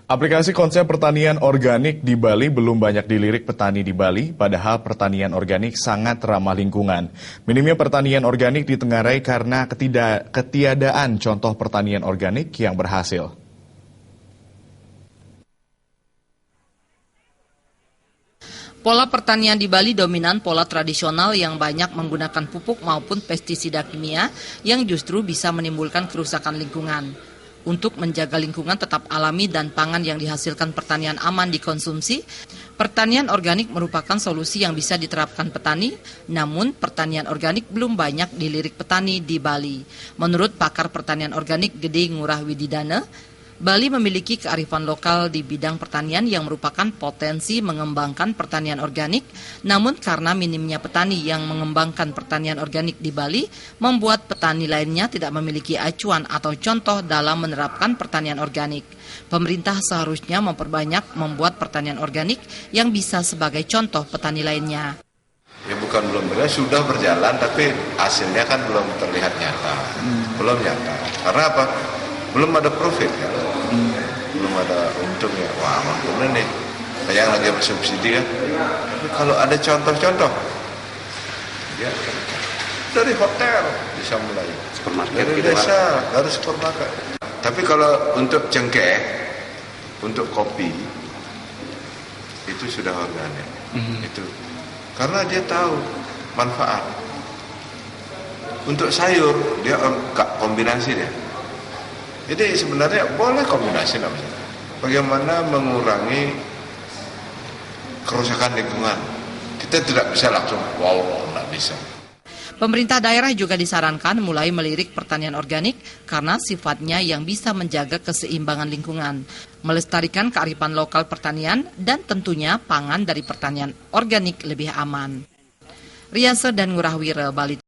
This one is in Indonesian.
Aplikasi konsep pertanian organik di Bali belum banyak dilirik petani di Bali, padahal pertanian organik sangat ramah lingkungan. Minimnya pertanian organik ditengarai karena ketiadaan contoh pertanian organik yang berhasil. Pola pertanian di Bali dominan pola tradisional yang banyak menggunakan pupuk maupun pestisida kimia yang justru bisa menimbulkan kerusakan lingkungan. Untuk menjaga lingkungan tetap alami dan pangan yang dihasilkan pertanian aman dikonsumsi, pertanian organik merupakan solusi yang bisa diterapkan petani, namun pertanian organik belum banyak dilirik petani di Bali. Menurut pakar pertanian organik Gede Ngurah Wididana, Bali memiliki kearifan lokal di bidang pertanian yang merupakan potensi mengembangkan pertanian organik, namun karena minimnya petani yang mengembangkan pertanian organik di Bali, membuat petani lainnya tidak memiliki acuan atau contoh dalam menerapkan pertanian organik. Pemerintah seharusnya memperbanyak membuat pertanian organik yang bisa sebagai contoh petani lainnya. Ya bukan belum berjalan, sudah berjalan tapi hasilnya kan belum terlihat nyata. Belum nyata. Karena apa? Belum ada profit kan. Belum ada untungnya. Wah, untungnya nih. Kayak lagi bersubsidi kan. Tapi kalau ada contoh-contoh, ya dari hotel bisa mulai. Supermarket dari desa, dari supermarket. Tapi kalau untuk cengkeh, untuk kopi, itu sudah organik. Itu karena dia tahu manfaat. Untuk sayur, dia kombinasi dia. Jadi sebenarnya boleh kombinasi namanya. Bagaimana mengurangi kerusakan lingkungan. Kita tidak bisa langsung, wow, tidak bisa. Pemerintah daerah juga disarankan mulai melirik pertanian organik karena sifatnya yang bisa menjaga keseimbangan lingkungan, melestarikan kearifan lokal pertanian, dan tentunya pangan dari pertanian organik lebih aman. Riasa dan Ngurah Wira, Bali.